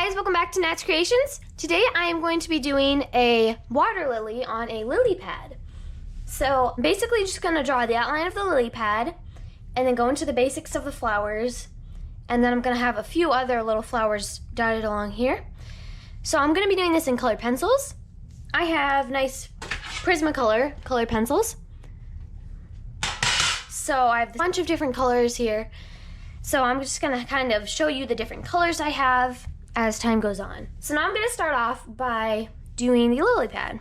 guys, welcome back to Nat's Creations. Today I am going to be doing a water lily on a lily pad. So I'm basically just going to draw the outline of the lily pad and then go into the basics of the flowers, and then I'm going to have a few other little flowers dotted along here. So I'm going to be doing this in colored pencils. I have nice Prismacolor colored pencils. So I have a bunch of different colors here. So I'm just going to kind of show you the different colors I have as time goes on. So now I'm going to start off by doing the lily pad.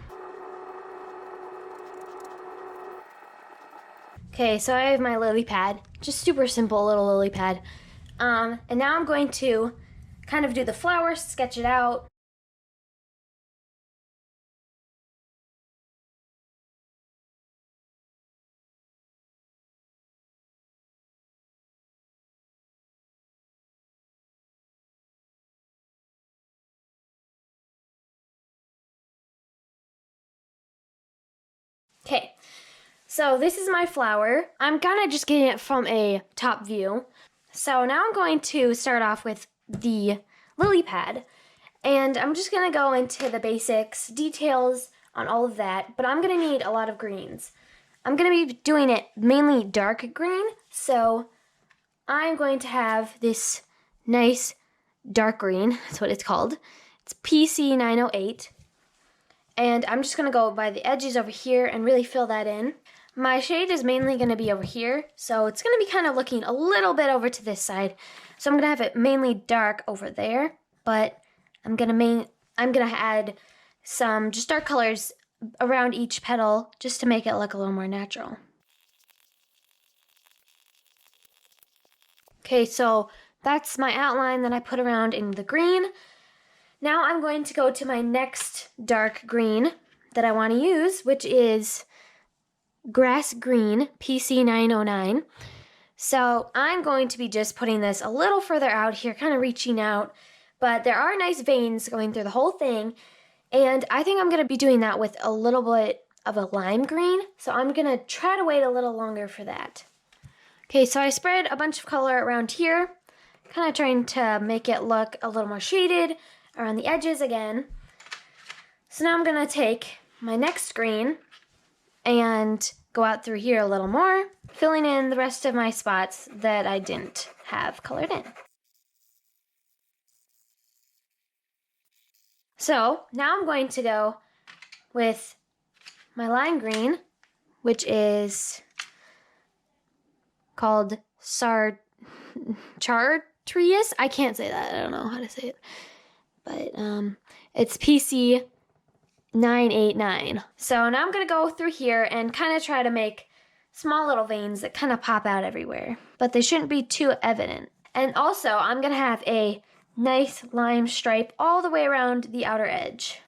Okay, so I have my lily pad, just super simple little lily pad. And now I'm going to kind of do the flowers, sketch it out. Okay, so this is my flower. I'm kind of just getting it from a top view. So now I'm going to start off with the lily pad, and I'm just going to go into the basics, details on all of that, but I'm going to need a lot of greens. I'm going to be doing it mainly dark green, so I'm going to have this nice dark green, that's what it's called. It's PC 908. And I'm just going to go by the edges over here and really fill that in. My shade is mainly going to be over here, so it's going to be kind of looking a little bit over to this side. So I'm going to have it mainly dark over there, but I'm going to add some just dark colors around each petal just to make it look a little more natural. Okay, so that's my outline that I put around in the green. Now I'm going to go to my next dark green that I want to use, which is Grass Green PC 909. So I'm going to be just putting this a little further out here, kind of reaching out, but there are nice veins going through the whole thing, and I think I'm going to be doing that with a little bit of a lime green, so I'm going to try to wait a little longer for that. Okay, so I spread a bunch of color around here, kind of trying to make it look a little more shaded around the edges again. So now I'm going to take my next green and go out through here a little more, filling in the rest of my spots that I didn't have colored in. So now I'm going to go with my lime green, which is called Chartreuse. I can't say that. I don't know how to say it. But it's PC 989. So now I'm going to go through here and kind of try to make small little veins that kind of pop out everywhere, but they shouldn't be too evident. And also I'm going to have a nice lime stripe all the way around the outer edge.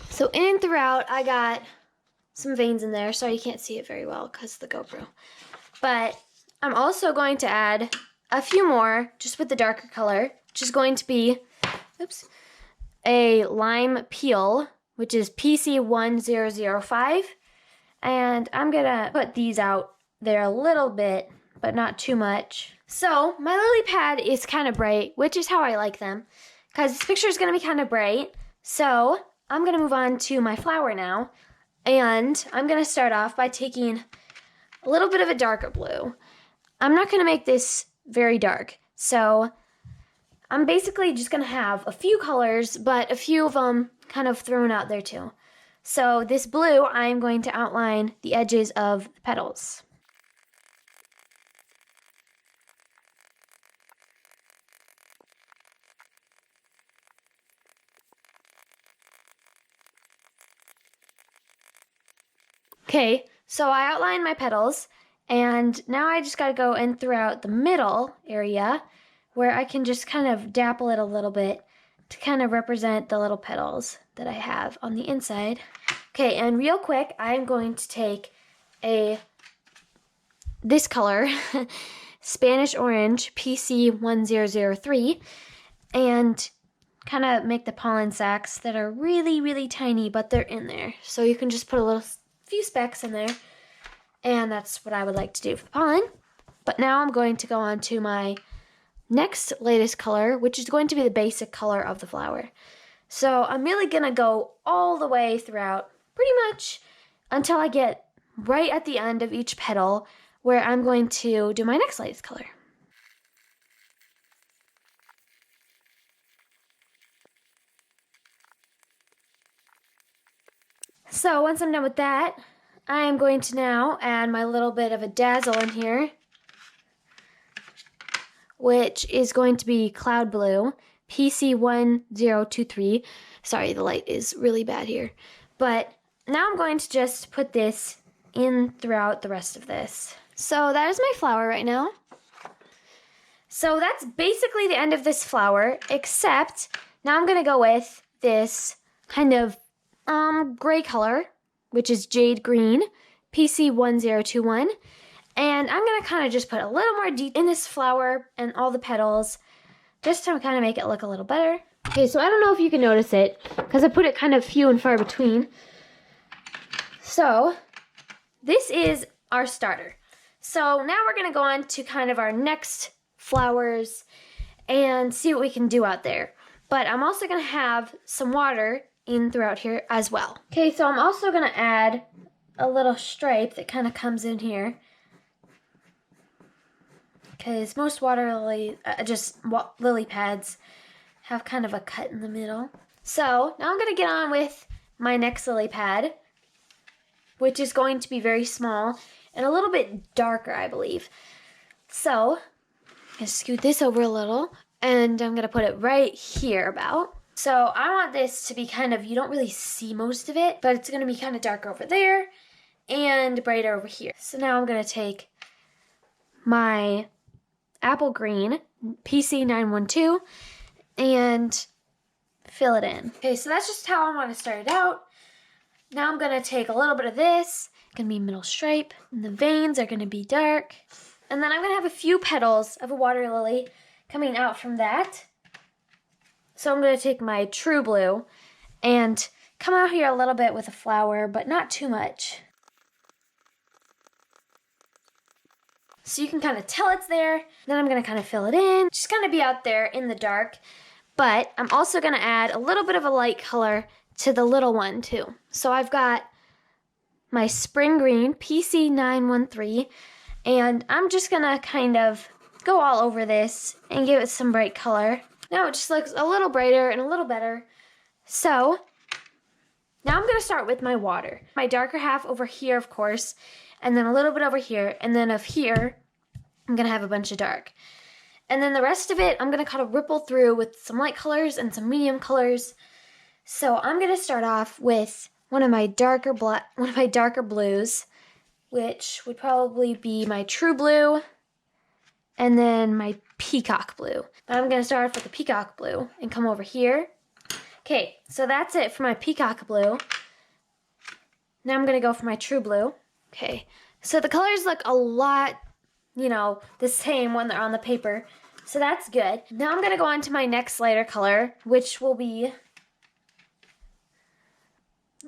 So in and throughout, I got some veins in there. Sorry you can't see it very well because of the GoPro. But I'm also going to add a few more just with the darker color, which is going to be, a lime peel, which is PC 1005. And I'm going to put these out there a little bit, but not too much. So my lily pad is kind of bright, which is how I like them, because this picture is going to be kind of bright. So I'm going to move on to my flower now, and I'm going to start off by taking a little bit of a darker blue. I'm not going to make this very dark, so I'm basically just going to have a few colors, but a few of them kind of thrown out there too. So this blue, I'm going to outline the edges of the petals. Okay, so I outlined my petals, and now I just gotta go in throughout the middle area where I can just kind of dapple it a little bit to kind of represent the little petals that I have on the inside. Okay, and real quick, I'm going to take this color, Spanish Orange PC 1003, and kind of make the pollen sacs that are really, really tiny, but they're in there. So you can just put a few specks in there, and that's what I would like to do for the pollen. But now I'm going to go on to my next latest color, which is going to be the basic color of the flower. So I'm really gonna go all the way throughout, pretty much until I get right at the end of each petal, where I'm going to do my next latest color. So once I'm done with that, I am going to now add my little bit of a dazzle in here, which is going to be Cloud Blue, PC1023. Sorry, the light is really bad here. But now I'm going to just put this in throughout the rest of this. So that is my flower right now. So that's basically the end of this flower, except now I'm going to go with this kind of gray color, which is Jade Green, PC1021. And I'm going to kind of just put a little more detail in this flower and all the petals, just to kind of make it look a little better. Okay, so I don't know if you can notice it, because I put it kind of few and far between. So this is our starter. So now we're going to go on to kind of our next flowers and see what we can do out there. But I'm also going to have some water in throughout here as well. Okay, so I'm also going to add a little stripe that kind of comes in here, because most water lily, lily pads have kind of a cut in the middle. So now I'm going to get on with my next lily pad, which is going to be very small and a little bit darker, I believe. So I'm going to scoot this over a little, and I'm going to put it right here about. So I want this to be kind of, you don't really see most of it, but it's going to be kind of dark over there and brighter over here. So now I'm going to take my apple green, PC912, and fill it in. Okay, so that's just how I want to start it out. Now I'm going to take a little bit of this, it's going to be middle stripe, and the veins are going to be dark. And then I'm going to have a few petals of a water lily coming out from that. So I'm going to take my True Blue and come out here a little bit with a flower, but not too much. So you can kind of tell it's there. Then I'm going to kind of fill it in. Just going to be out there in the dark. But I'm also going to add a little bit of a light color to the little one too. So I've got my Spring Green, PC913. And I'm just going to kind of go all over this and give it some bright color. Now it just looks a little brighter and a little better. So now I'm going to start with my water. My darker half over here, of course, and then a little bit over here, and then of here, I'm going to have a bunch of dark. And then the rest of it, I'm going to kind of ripple through with some light colors and some medium colors. So I'm going to start off with one of my darker blues, which would probably be my True Blue, and then my Peacock Blue. But I'm going to start off with the Peacock Blue and come over here. Okay, so that's it for my Peacock Blue. Now I'm going to go for my True Blue. Okay, so the colors look a lot, the same when they're on the paper. So that's good. Now I'm going to go on to my next lighter color, which will be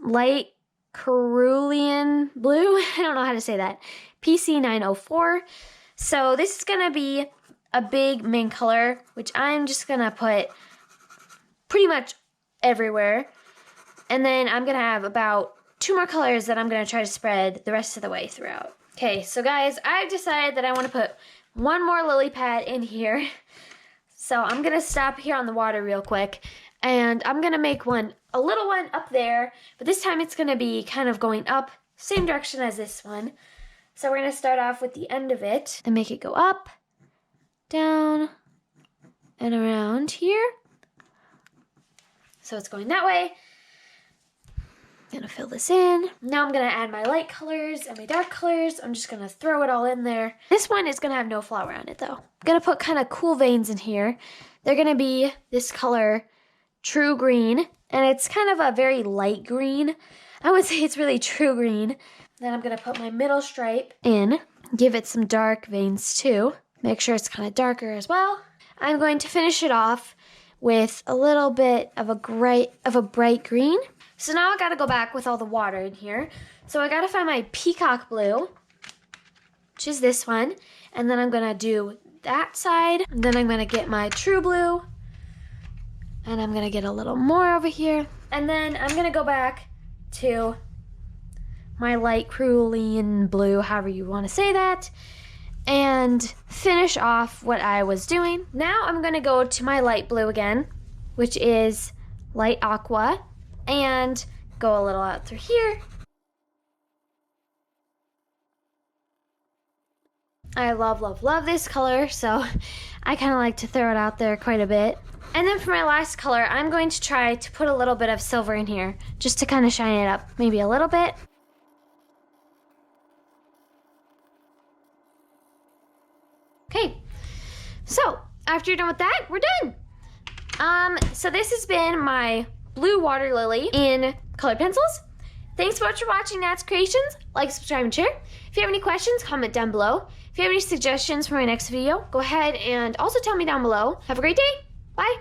light cerulean blue. I don't know how to say that. PC904. So this is going to be a big main color, which I'm just going to put pretty much everywhere. And then I'm going to have about 2 more colors that I'm going to try to spread the rest of the way throughout. Okay, so guys, I've decided that I want to put one more lily pad in here. So I'm going to stop here on the water real quick. And I'm going to make a little one up there. But this time it's going to be kind of going up, same direction as this one. So we're going to start off with the end of it and make it go up, down, and around here. So it's going that way. I'm going to fill this in. Now I'm going to add my light colors and my dark colors. I'm just going to throw it all in there. This one is going to have no flower on it though. I'm going to put kind of cool veins in here. They're going to be this color, True Green, and it's kind of a very light green. I would say it's really true green. Then I'm going to put my middle stripe in, give it some dark veins too. Make sure it's kind of darker as well. I'm going to finish it off with a little bit of a bright green. So now I gotta go back with all the water in here. So I gotta find my peacock blue, which is this one. And then I'm gonna do that side. And then I'm gonna get my true blue. And I'm gonna get a little more over here. And then I'm gonna go back to my light cerulean blue, however you wanna say that, and finish off what I was doing. Now I'm gonna go to my light blue again, which is light aqua, and go a little out through here. I love, love, love this color, so I kind of like to throw it out there quite a bit. And then for my last color, I'm going to try to put a little bit of silver in here, just to kind of shine it up, maybe a little bit. Okay, so after you're done with that, we're done. So this has been my blue water lily in colored pencils. Thanks so much for watching Nat's Creations. Like, subscribe, and share. If you have any questions, comment down below. If you have any suggestions for my next video, go ahead and also tell me down below. Have a great day. Bye.